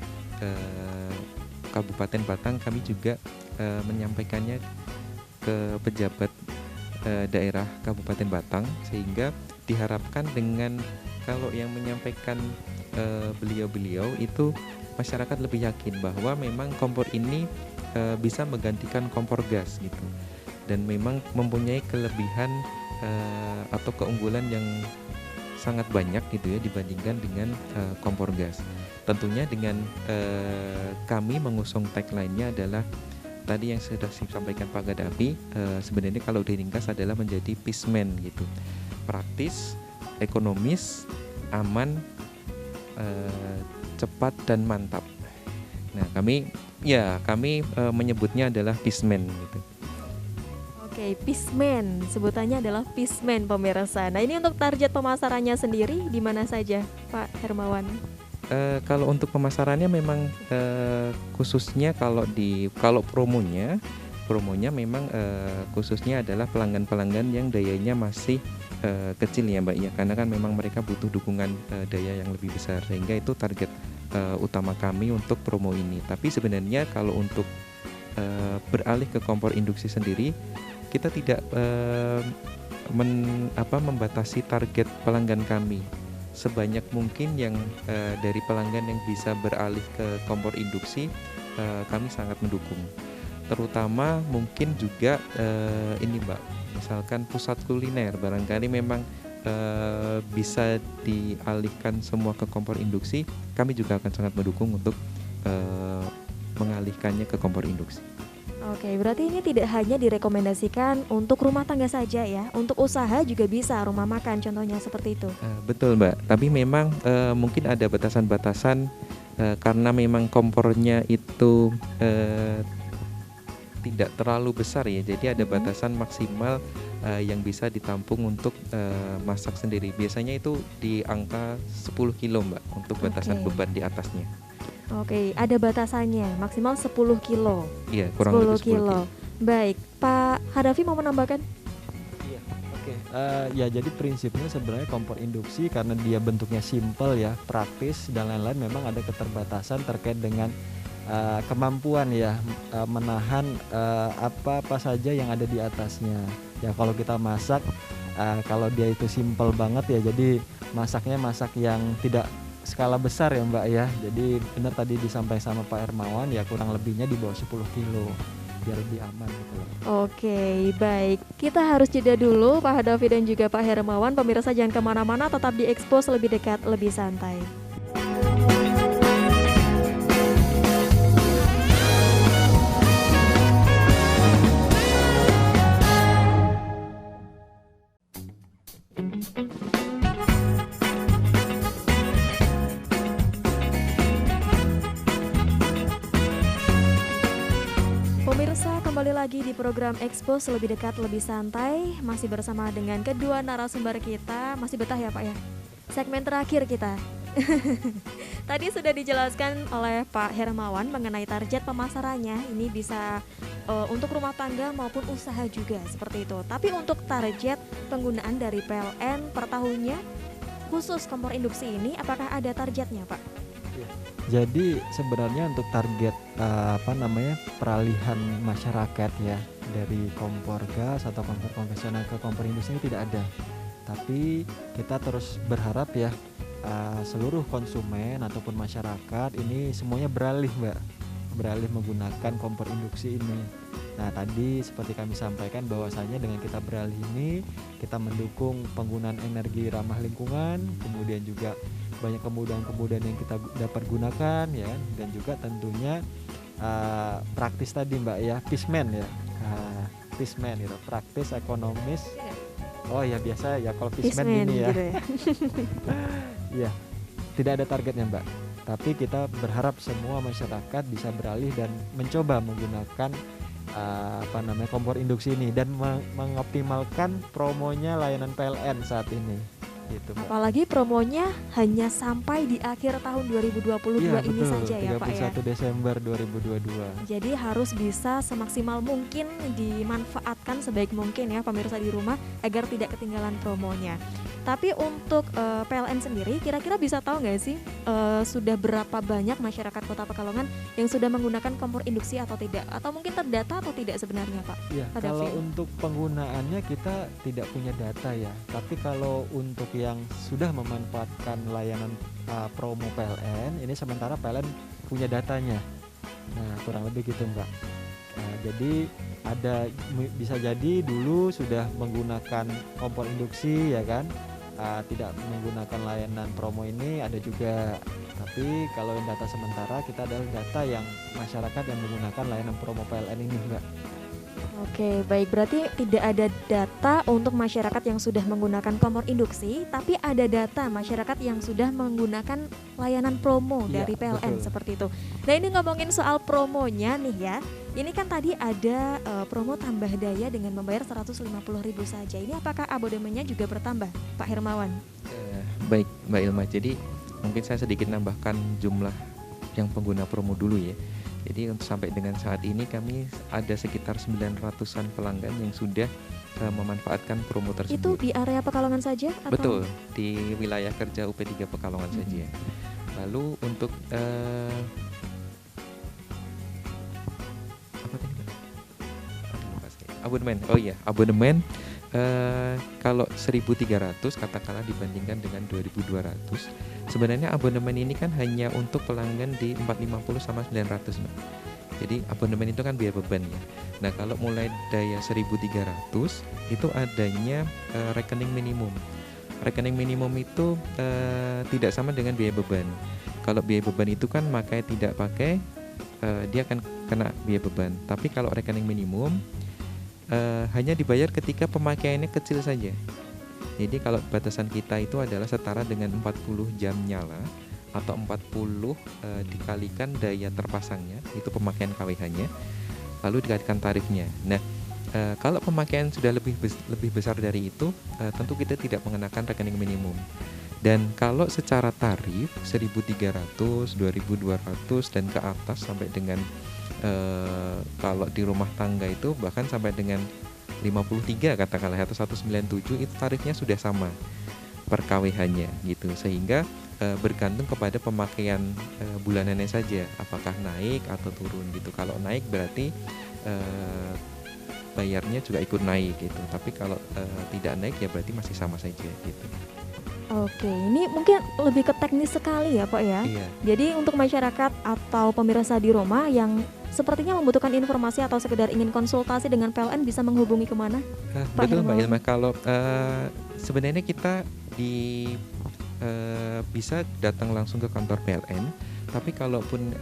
Kabupaten Batang kami juga menyampaikannya ke pejabat daerah Kabupaten Batang, sehingga diharapkan dengan kalau yang menyampaikan beliau-beliau itu masyarakat lebih yakin bahwa memang kompor ini bisa menggantikan kompor gas gitu, dan memang mempunyai kelebihan atau keunggulan yang sangat banyak gitu ya dibandingkan dengan kompor gas. Tentunya dengan kami mengusung tagline-nya adalah tadi yang sudah disampaikan Pak Gaddafi, sebenarnya kalau diringkas adalah menjadi peaceman gitu, praktis, ekonomis, aman, cepat dan mantap. Nah kami menyebutnya adalah peaceman gitu.
Oke, peaceman, sebutannya adalah peaceman pemirsa. Nah ini untuk target pemasarannya sendiri di mana saja Pak Hermawan?
Kalau untuk pemasarannya memang khususnya kalau promonya memang khususnya adalah pelanggan-pelanggan yang dayanya masih kecil ya Mbak ya, karena kan memang mereka butuh dukungan daya yang lebih besar, sehingga itu target utama kami untuk promo ini. Tapi sebenarnya kalau untuk beralih ke kompor induksi sendiri, kita tidak membatasi target pelanggan kami. Sebanyak mungkin yang dari pelanggan yang bisa beralih ke kompor induksi, kami sangat mendukung. Terutama mungkin juga ini Mbak, misalkan pusat kuliner, barangkali memang bisa dialihkan semua ke kompor induksi, kami juga akan sangat mendukung untuk mengalihkannya ke kompor induksi.
Oke, berarti ini tidak hanya direkomendasikan untuk rumah tangga saja ya, untuk usaha juga bisa, rumah makan contohnya seperti itu.
Betul Mbak, tapi memang mungkin ada batasan-batasan karena memang kompornya itu tidak terlalu besar ya, jadi ada batasan maksimal yang bisa ditampung untuk masak sendiri. Biasanya itu di angka 10 kilo Mbak untuk batasan beban di atasnya.
Oke, ada batasannya, maksimal 10 kilo.
Iya, kurang lebih 10 kilo.
Baik, Pak Hadafi mau menambahkan?
Iya, oke. Ya jadi prinsipnya sebenarnya kompor induksi karena dia bentuknya simple ya, praktis dan lain-lain, memang ada keterbatasan terkait dengan kemampuan ya menahan apa saja yang ada di atasnya. Ya kalau kita masak, kalau dia itu simple banget ya, jadi masaknya masak yang tidak skala besar ya Mbak ya. Jadi benar tadi disampaikan sama Pak Hermawan ya, kurang lebihnya di bawah 10 kilo biar lebih aman gitu loh.
Oke, baik. Kita harus jeda dulu Pak Hadafi dan juga Pak Hermawan. Pemirsa jangan kemana-mana, tetap di Expose lebih dekat, lebih santai. Pemirsa, kembali lagi di program Expose lebih dekat, lebih santai. Masih bersama dengan kedua narasumber kita. Masih betah ya Pak ya? Segmen terakhir kita. Tadi sudah dijelaskan oleh Pak Hermawan mengenai target pemasarannya. Ini bisa untuk rumah tangga maupun usaha juga seperti itu. Tapi untuk target penggunaan dari PLN per tahunnya khusus kompor induksi ini, apakah ada targetnya Pak?
Iya. Jadi sebenarnya untuk target peralihan masyarakat ya dari kompor gas atau kompor konvensional ke kompor industri ini tidak ada. Tapi kita terus berharap ya seluruh konsumen ataupun masyarakat ini semuanya beralih menggunakan kompor induksi ini. Nah, tadi seperti kami sampaikan bahwasanya dengan kita beralih ini kita mendukung penggunaan energi ramah lingkungan, kemudian juga banyak kemudahan-kemudahan yang kita dapat gunakan ya, dan juga tentunya praktis tadi Mbak ya, peaceman ya. Peaceman gitu, praktis, ekonomis. Oh ya biasa ya kalau peaceman gini ya.
Gitu ya.
Iya, tidak ada targetnya Mbak. Tapi kita berharap semua masyarakat bisa beralih dan mencoba menggunakan kompor induksi ini dan mengoptimalkan promonya layanan PLN saat ini. Gitu, Mbak.
Apalagi promonya hanya sampai di akhir tahun 2022
Iya,
ini
betul,
saja ya Pak ya.
31 Desember 2022.
Jadi harus bisa semaksimal mungkin dimanfaatkan sebaik mungkin ya pemirsa di rumah agar tidak ketinggalan promonya. Tapi untuk PLN sendiri kira-kira bisa tahu nggak sih sudah berapa banyak masyarakat Kota Pekalongan yang sudah menggunakan kompor induksi atau tidak? Atau mungkin terdata atau tidak sebenarnya Pak?
Iya,
Pak
kalau
Davin?
untuk penggunaannya kita tidak punya data ya. Tapi kalau untuk yang sudah memanfaatkan layanan promo PLN, ini sementara PLN punya datanya. Nah, kurang lebih gitu Mbak. Nah, jadi bisa jadi dulu sudah menggunakan kompor induksi ya kan, tidak menggunakan layanan promo ini ada juga. Tapi kalau yang data sementara kita adalah data yang masyarakat yang menggunakan layanan promo PLN ini Mbak.
Oke, baik, berarti tidak ada data untuk masyarakat yang sudah menggunakan kompor induksi, tapi ada data masyarakat yang sudah menggunakan layanan promo
Iya,
dari PLN
betul.
seperti itu. Nah, ini ngomongin soal promonya nih ya. Ini kan tadi ada promo tambah daya dengan membayar 150.000 saja. Ini apakah abodemennya juga bertambah, Pak Hermawan?
Baik Mbak Ilma, jadi mungkin saya sedikit nambahkan jumlah yang pengguna promo dulu ya. Jadi untuk sampai dengan saat ini kami ada sekitar 900-an pelanggan yang sudah memanfaatkan promo tersebut.
Itu di area Pekalongan saja? Atau?
Betul, di wilayah kerja UP3 Pekalongan saja. Lalu untuk apa tadi Mbak? Abonemen. Oh iya, abonemen kalau 1.300 katakanlah dibandingkan dengan 2.200, sebenarnya abonemen ini kan hanya untuk pelanggan di 450 sama 900 Mbak. Jadi abonemen itu kan biaya beban ya. Nah kalau mulai daya 1.300 itu adanya rekening minimum. Rekening minimum itu tidak sama dengan biaya beban. Kalau biaya beban itu kan makanya tidak pakai dia akan kena biaya beban. Tapi kalau rekening minimum hanya dibayar ketika pemakaiannya kecil saja. Jadi kalau batasan kita itu adalah setara dengan 40 jam nyala atau 40 dikalikan daya terpasangnya, itu pemakaian KWH-nya, lalu dikalikan tarifnya. Nah, kalau pemakaian sudah lebih besar dari itu, tentu kita tidak mengenakan rekening minimum. Dan kalau secara tarif 1.300, 2.200 dan ke atas sampai dengan kalau di rumah tangga itu bahkan sampai dengan 53 katakanlah atau 197 itu tarifnya sudah sama per KWH-nya gitu, sehingga bergantung kepada pemakaian bulanannya saja apakah naik atau turun gitu. Kalau naik berarti bayarnya juga ikut naik gitu, tapi kalau tidak naik ya berarti masih sama saja gitu.
Oke, ini mungkin lebih ke teknis sekali ya Pak ya.
Iya.
Jadi untuk masyarakat atau pemirsa di rumah yang sepertinya membutuhkan informasi atau sekedar ingin konsultasi dengan PLN bisa menghubungi kemana? Pak
Betul Mbak
Hermawan.
Ilma, kalau sebenarnya kita bisa datang langsung ke kantor PLN, tapi kalaupun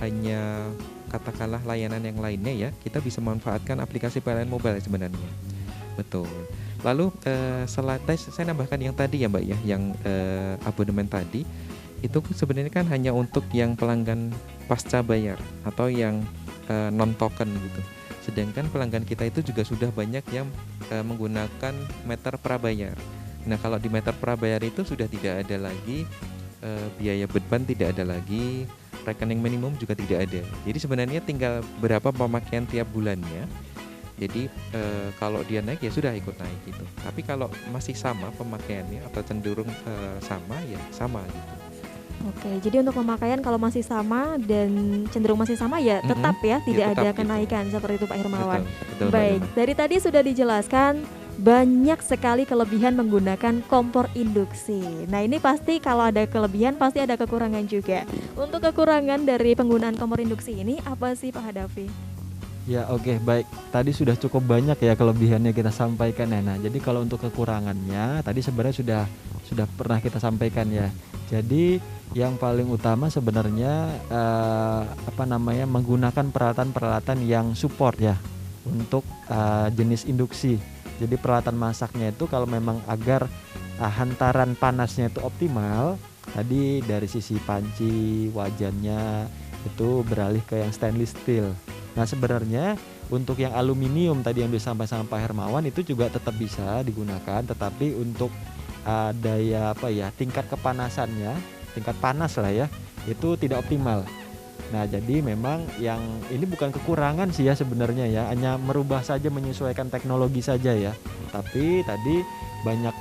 hanya katakanlah layanan yang lainnya ya, kita bisa memanfaatkan aplikasi PLN Mobile sebenarnya. Betul. Lalu saya nambahkan yang tadi ya Mbak ya, yang abonemen tadi itu sebenarnya kan hanya untuk yang pelanggan pasca bayar atau yang non token gitu. Sedangkan pelanggan kita itu juga sudah banyak yang menggunakan meter prabayar. Nah kalau di meter prabayar itu sudah tidak ada lagi biaya beban, tidak ada lagi rekening minimum juga tidak ada. Jadi sebenarnya tinggal berapa pemakaian tiap bulannya. Jadi kalau dia naik ya sudah ikut naik gitu. Tapi kalau masih sama pemakaiannya atau cenderung sama ya sama gitu.
Oke, jadi untuk pemakaian kalau masih sama dan cenderung masih sama ya
Mm-mm.
tetap ya,
Ya,
tidak
tetap
ada
gitu.
kenaikan seperti itu Pak Hermawan.
Betul, betul Mbak
Baik,
Ilma.
dari tadi sudah dijelaskan banyak sekali kelebihan menggunakan kompor induksi. Nah ini pasti kalau ada kelebihan pasti ada kekurangan juga. Untuk kekurangan dari penggunaan kompor induksi ini apa sih Pak Hadafi?
Ya oke, baik. Tadi sudah cukup banyak ya kelebihannya kita sampaikan ya. Nah, jadi kalau untuk kekurangannya tadi sebenarnya sudah pernah kita sampaikan ya. Jadi yang paling utama sebenarnya menggunakan peralatan-peralatan yang support ya untuk jenis induksi. Jadi peralatan masaknya itu kalau memang agar hantaran panasnya itu optimal, tadi dari sisi panci, wajannya itu beralih ke yang stainless steel. Nah sebenarnya untuk yang aluminium tadi yang disampaikan Pak Hermawan itu juga tetap bisa digunakan, tetapi untuk tingkat kepanasannya, tingkat panas lah ya, itu tidak optimal. Nah jadi memang yang ini bukan kekurangan sih ya sebenarnya ya, hanya merubah saja, menyesuaikan teknologi saja ya. Tapi tadi banyak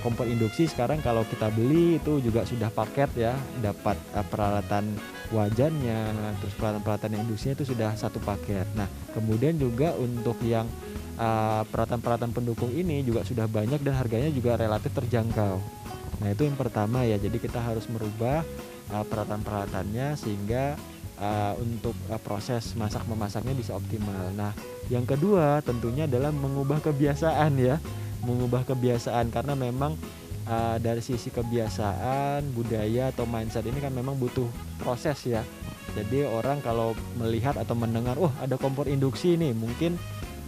kompor induksi sekarang kalau kita beli itu juga sudah paket ya, dapat peralatan wajannya, terus peralatan-peralatan induksinya itu sudah satu paket. Nah kemudian juga untuk yang peralatan-peralatan pendukung ini juga sudah banyak dan harganya juga relatif terjangkau. Nah itu yang pertama ya, jadi kita harus merubah peralatan-peralatannya sehingga untuk proses masak memasaknya bisa optimal. Nah yang kedua tentunya adalah mengubah kebiasaan ya, mengubah kebiasaan karena memang dari sisi kebiasaan, budaya atau mindset ini kan memang butuh proses ya. Jadi orang kalau melihat atau mendengar, oh ada kompor induksi nih, mungkin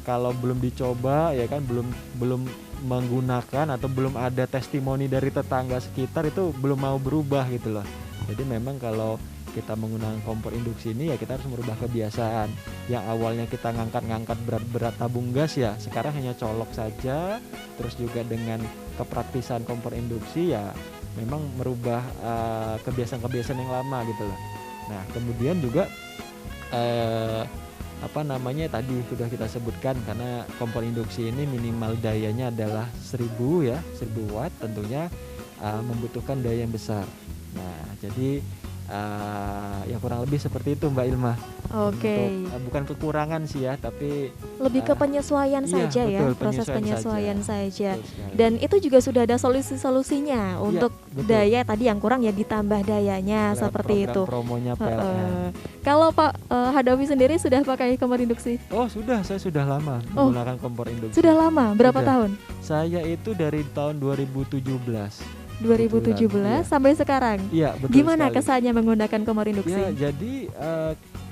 kalau belum dicoba ya kan, belum menggunakan atau belum ada testimoni dari tetangga sekitar itu belum mau berubah gitu loh. Jadi memang kalau kita menggunakan kompor induksi ini ya kita harus merubah kebiasaan. Yang awalnya kita ngangkat berat-berat tabung gas ya, sekarang hanya colok saja. Terus juga dengan kepraktisan kompor induksi ya memang merubah kebiasaan-kebiasaan yang lama gitu loh. Nah kemudian juga tadi sudah kita sebutkan, karena kompor induksi ini minimal dayanya adalah 1000 watt, tentunya membutuhkan daya yang besar. Nah jadi ya kurang lebih seperti itu Mbak Ilma.
Oke.
Untuk, bukan kekurangan sih ya, tapi
Lebih ke penyesuaian saja ya,
betul,
proses penyesuaian saja.
Betul sekali.
Dan itu juga sudah ada solusi-solusinya untuk
betul.
daya tadi yang kurang ya ditambah dayanya
Lewat
seperti
program
itu.
promonya PLN.
Kalau Pak Hadafi sendiri sudah pakai kompor induksi?
Oh saya sudah lama menggunakan kompor induksi.
Sudah lama, berapa
Sudah.
tahun?
Saya itu dari tahun 2017.
2017 sampai sekarang.
Iya, betul.
Gimana
sekali.
kesannya menggunakan kompor induksi?
Ya, jadi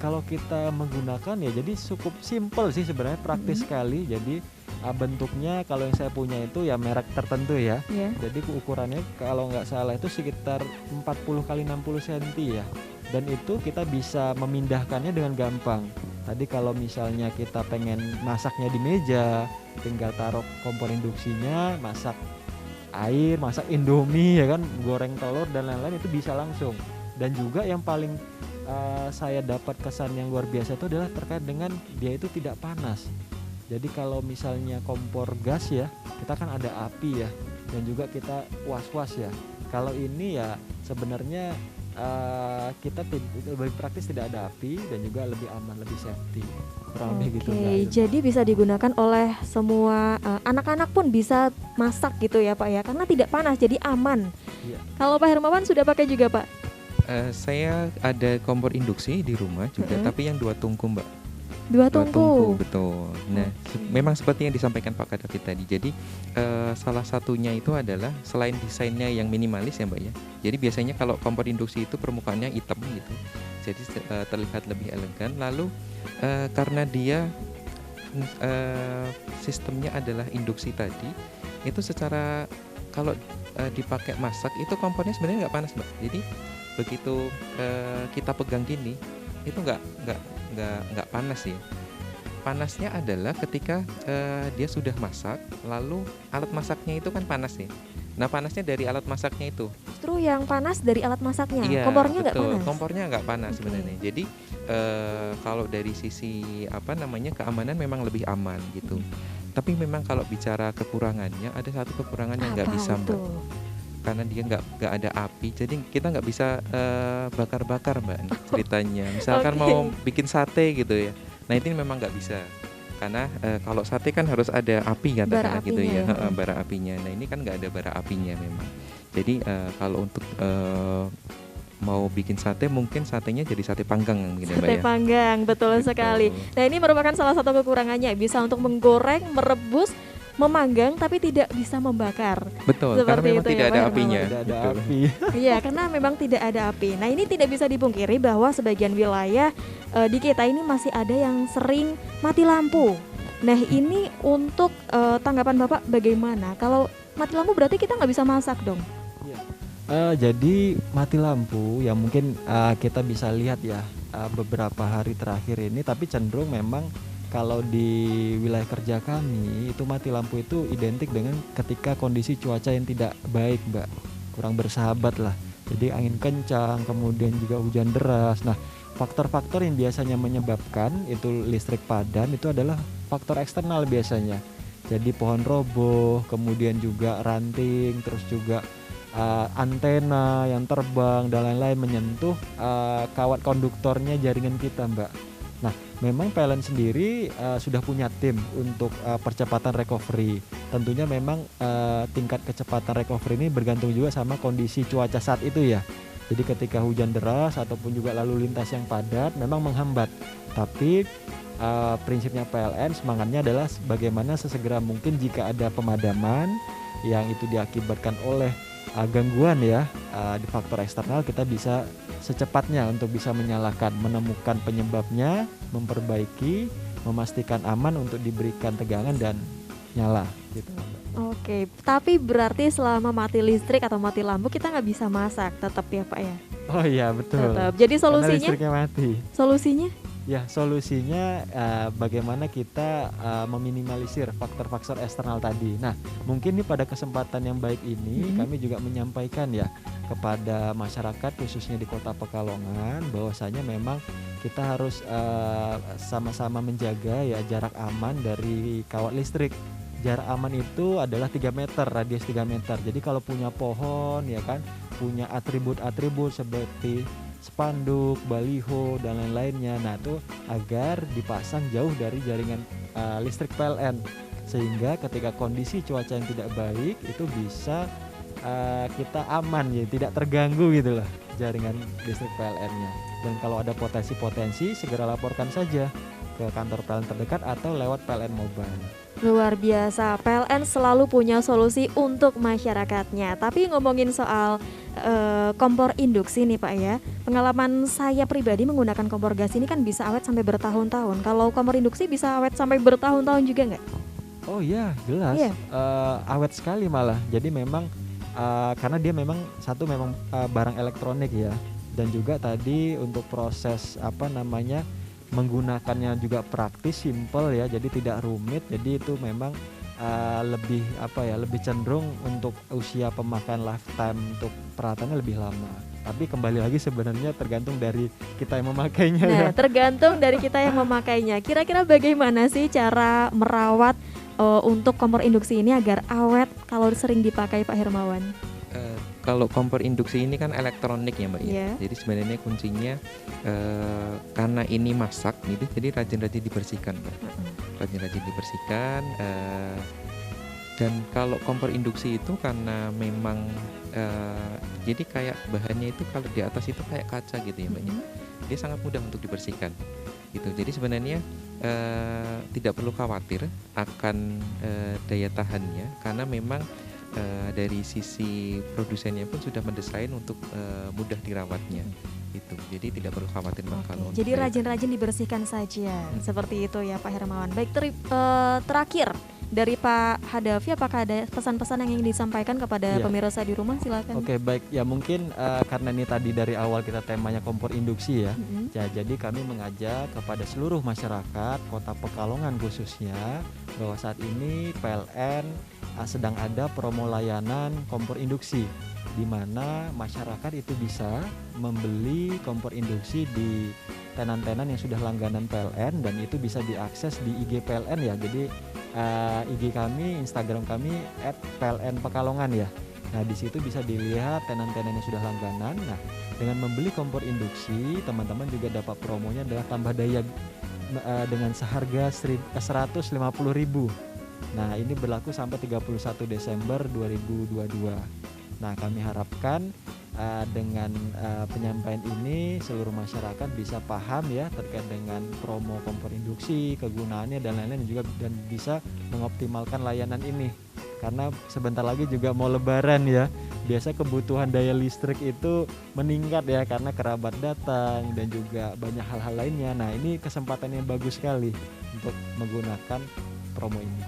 kalau kita menggunakan ya jadi cukup simple sih sebenarnya, praktis sekali. Jadi bentuknya kalau yang saya punya itu ya merek tertentu ya.
Ya.
Jadi ukurannya kalau nggak salah itu sekitar 40 x 60 cm ya. Dan itu kita bisa memindahkannya dengan gampang. Tadi kalau misalnya kita pengen masaknya di meja, tinggal taruh kompor induksinya, masak air, masak indomie ya kan, goreng telur dan lain-lain itu bisa langsung. Dan juga yang paling saya dapat kesan yang luar biasa itu adalah terkait dengan dia itu tidak panas. Jadi kalau misalnya kompor gas ya, kita kan ada api ya, dan juga kita was-was ya. Kalau ini ya sebenarnya kita lebih praktis, tidak ada api dan juga lebih aman, lebih safety. Kurang lebih gitu.
Oke, jadi bisa digunakan oleh semua anak-anak pun bisa masak gitu ya Pak ya, karena tidak panas jadi aman.
Iya.
Kalau Pak Hermawan sudah pakai juga Pak?
Saya ada kompor induksi di rumah juga, tapi yang 2 tungku Mbak.
2 tungku.
Betul. Nah, memang seperti yang disampaikan Pak Hadafi tadi. Jadi salah satunya itu adalah selain desainnya yang minimalis ya Mbak ya. Jadi biasanya kalau kompor induksi itu permukaannya hitam gitu, jadi terlihat lebih elegan. Lalu karena dia sistemnya adalah induksi tadi, itu secara kalau dipakai masak itu kompornya sebenarnya nggak panas Mbak. Jadi begitu kita pegang gini itu nggak panas ya. Panasnya adalah ketika dia sudah masak, lalu alat masaknya itu kan panas ya. Nah panasnya dari alat masaknya itu.
Justru yang panas dari alat masaknya.
Iya,
Kompornya nggak
betul.
panas.
Kompornya nggak panas
Oke.
sebenarnya. Jadi kalau dari sisi keamanan memang lebih aman gitu. Tapi memang kalau bicara kekurangannya, ada satu kekurangan yang nggak
Apa
bisa Mbak.
itu?
karena dia nggak ada api, jadi kita nggak bisa bakar-bakar Mbak ceritanya. Misalkan mau bikin sate gitu ya, nah ini memang nggak bisa karena kalau sate kan harus ada api katakanlah gitu ya, bara apinya. Nah ini kan nggak ada bara apinya memang. Jadi kalau untuk mau bikin sate, mungkin satenya jadi sate panggang gitu ya Mbak ya.
Sate panggang, betul sekali. Nah ini merupakan salah satu kekurangannya, bisa untuk menggoreng, merebus, memanggang tapi tidak bisa membakar.
Betul, karena memang tidak ada apinya.
Tidak ada api.
Iya, karena memang tidak ada api. Nah ini tidak bisa dipungkiri bahwa sebagian wilayah di kita ini masih ada yang sering mati lampu. Nah ini untuk tanggapan Bapak bagaimana? Kalau mati lampu berarti kita nggak bisa masak dong?
Jadi mati lampu ya mungkin kita bisa lihat ya beberapa hari terakhir ini, tapi cenderung memang kalau di wilayah kerja kami itu mati lampu itu identik dengan ketika kondisi cuaca yang tidak baik Mbak, kurang bersahabat lah. Jadi angin kencang, kemudian juga hujan deras. Nah faktor-faktor yang biasanya menyebabkan itu listrik padam itu adalah faktor eksternal biasanya. Jadi pohon roboh, kemudian juga ranting, terus juga antena yang terbang dan lain-lain menyentuh kawat konduktornya jaringan kita Mbak. Nah memang PLN sendiri sudah punya tim untuk percepatan recovery. Tentunya memang tingkat kecepatan recovery ini bergantung juga sama kondisi cuaca saat itu ya. Jadi ketika hujan deras ataupun juga lalu lintas yang padat memang menghambat. Tapi prinsipnya PLN semangatnya adalah bagaimana sesegera mungkin jika ada pemadaman yang itu diakibatkan oleh gangguan ya di faktor eksternal, kita bisa secepatnya untuk bisa menyalakan, menemukan penyebabnya, memperbaiki, memastikan aman untuk diberikan tegangan dan nyala gitu.
Oke, tapi berarti selama mati listrik atau mati lampu kita nggak bisa masak tetap ya Pak ya?
Oh iya betul.
Tetap. Jadi
Karena
solusinya?
listriknya mati.
Solusinya?
Ya solusinya bagaimana kita meminimalisir faktor-faktor eksternal tadi. Nah mungkin nih pada kesempatan yang baik ini kami juga menyampaikan ya kepada masyarakat khususnya di Kota Pekalongan bahwasanya memang kita harus sama-sama menjaga ya jarak aman dari kawat listrik. Jarak aman itu adalah 3 meter, radius 3 meter. Jadi kalau punya pohon ya kan, punya atribut-atribut seperti spanduk, baliho dan lain-lainnya. Nah itu agar dipasang jauh dari jaringan listrik PLN sehingga ketika kondisi cuaca yang tidak baik itu bisa kita aman ya, tidak terganggu gitu loh jaringan listrik PLN-nya. Dan kalau ada potensi-potensi segera laporkan saja ke kantor PLN terdekat atau lewat PLN Mobile.
Luar biasa, PLN selalu punya solusi untuk masyarakatnya. Tapi ngomongin soal kompor induksi nih Pak ya, pengalaman saya pribadi menggunakan kompor gas ini kan bisa awet sampai bertahun-tahun. Kalau kompor induksi bisa awet sampai bertahun-tahun juga nggak?
Oh iya jelas, awet sekali malah. Jadi memang karena dia memang satu memang barang elektronik ya, dan juga tadi untuk proses menggunakannya juga praktis, simple ya, jadi tidak rumit. Jadi itu memang lebih cenderung untuk usia pemakaian lifetime untuk perawatannya lebih lama. Tapi kembali lagi sebenarnya tergantung dari kita yang memakainya.
Nah,
ya.
tergantung dari kita yang memakainya. Kira-kira bagaimana sih cara merawat untuk kompor induksi ini agar awet kalau sering dipakai Pak Hermawan?
Kalau kompor induksi ini kan elektronik ya Mbak ya. Jadi sebenarnya kuncinya karena ini masak gitu, jadi rajin-rajin dibersihkan Mbak. Rajin-rajin dibersihkan. Dan kalau kompor induksi itu karena memang jadi kayak bahannya itu kalau di atas itu kayak kaca gitu ya Mbak ya. Dia sangat mudah untuk dibersihkan gitu. Jadi sebenarnya tidak perlu khawatir akan daya tahannya karena memang dari sisi produsennya pun sudah mendesain untuk mudah dirawatnya gitu. Jadi tidak perlu khawatir kalau
jadi rajin-rajin dibersihkan saja seperti itu ya Pak Hermawan. Baik, terakhir dari Pak Hadafi, apakah ada pesan-pesan yang ingin disampaikan kepada pemirsa di rumah? Silakan.
Oke, baik ya, mungkin karena ini tadi dari awal kita temanya kompor induksi ya. Jadi kami mengajak kepada seluruh masyarakat Kota Pekalongan khususnya bahwa saat ini PLN sedang ada promo layanan kompor induksi, di mana masyarakat itu bisa membeli kompor induksi di tenan-tenan yang sudah langganan PLN, dan itu bisa diakses di IG PLN ya. Jadi IG kami, Instagram kami @PLN Pekalongan ya. Nah, di situ bisa dilihat tenan-tenan yang sudah langganan. Nah, dengan membeli kompor induksi, teman-teman juga dapat promonya adalah tambah daya dengan seharga 150.000. Nah, ini berlaku sampai 31 Desember 2022. Nah, kami harapkan dengan penyampaian ini seluruh masyarakat bisa paham ya terkait dengan promo kompor induksi, kegunaannya dan lain-lain, juga dan bisa mengoptimalkan layanan ini. Karena sebentar lagi juga mau lebaran ya. Biasa kebutuhan daya listrik itu meningkat ya karena kerabat datang dan juga banyak hal-hal lainnya. Nah, ini kesempatan yang bagus sekali untuk menggunakan promo ini.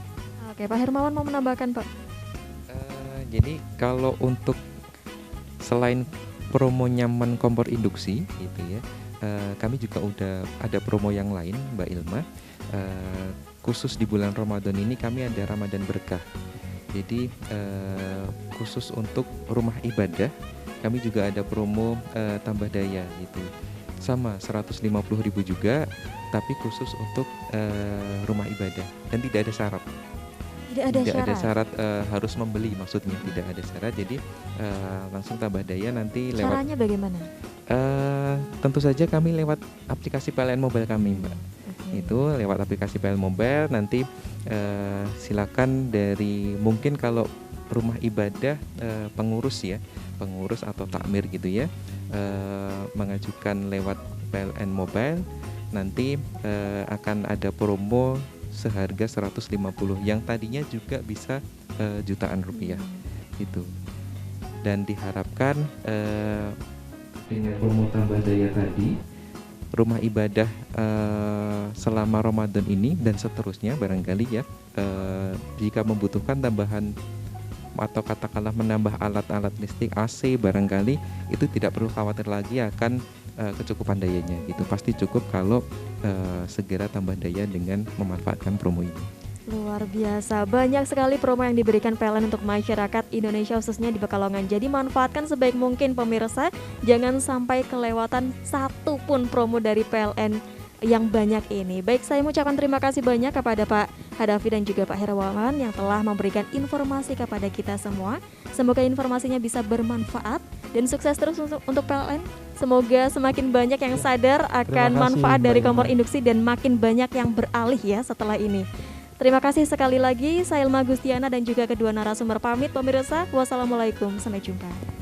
Oke, Pak Hermawan mau menambahkan, Pak?
Jadi kalau untuk selain promo nyaman kompor induksi gitu ya, kami juga udah ada promo yang lain, Mbak Ilma. Khusus di bulan Ramadan ini kami ada Ramadan Berkah. Jadi khusus untuk rumah ibadah kami juga ada promo tambah daya gitu. Sama 150.000 juga, tapi khusus untuk rumah ibadah dan tidak ada syarat. Tidak ada syarat harus membeli, maksudnya tidak ada syarat. Jadi langsung tambah daya nanti lewat.
Caranya bagaimana?
Tentu saja kami lewat aplikasi PLN Mobile kami, Mbak. Itu lewat aplikasi PLN Mobile nanti silakan dari mungkin kalau rumah ibadah pengurus atau takmir gitu ya, mengajukan lewat PLN Mobile nanti akan ada promo seharga 150 yang tadinya juga bisa jutaan rupiah gitu. Dan diharapkan dengan promo tambah daya tadi, rumah ibadah selama Ramadan ini dan seterusnya barangkali ya, jika membutuhkan tambahan atau katakanlah menambah alat-alat listrik AC barangkali, itu tidak perlu khawatir lagi akan kecukupan dayanya. Itu pasti cukup kalau segera tambah daya dengan memanfaatkan promo ini.
Luar biasa, banyak sekali promo yang diberikan PLN untuk masyarakat Indonesia khususnya di Pekalongan. Jadi manfaatkan sebaik mungkin pemirsa, jangan sampai kelewatan satu pun promo dari PLN yang banyak ini. Baik, saya mengucapkan terima kasih banyak kepada Pak Hadafi dan juga Pak Hermawan yang telah memberikan informasi kepada kita semua. Semoga informasinya bisa bermanfaat dan sukses terus untuk PLN. Semoga semakin banyak yang sadar akan manfaat dari kompor induksi dan makin banyak yang beralih ya setelah ini. Terima kasih sekali lagi, saya Ilma Gustiana dan juga kedua narasumber pamit pemirsa. Wassalamualaikum, sampai jumpa.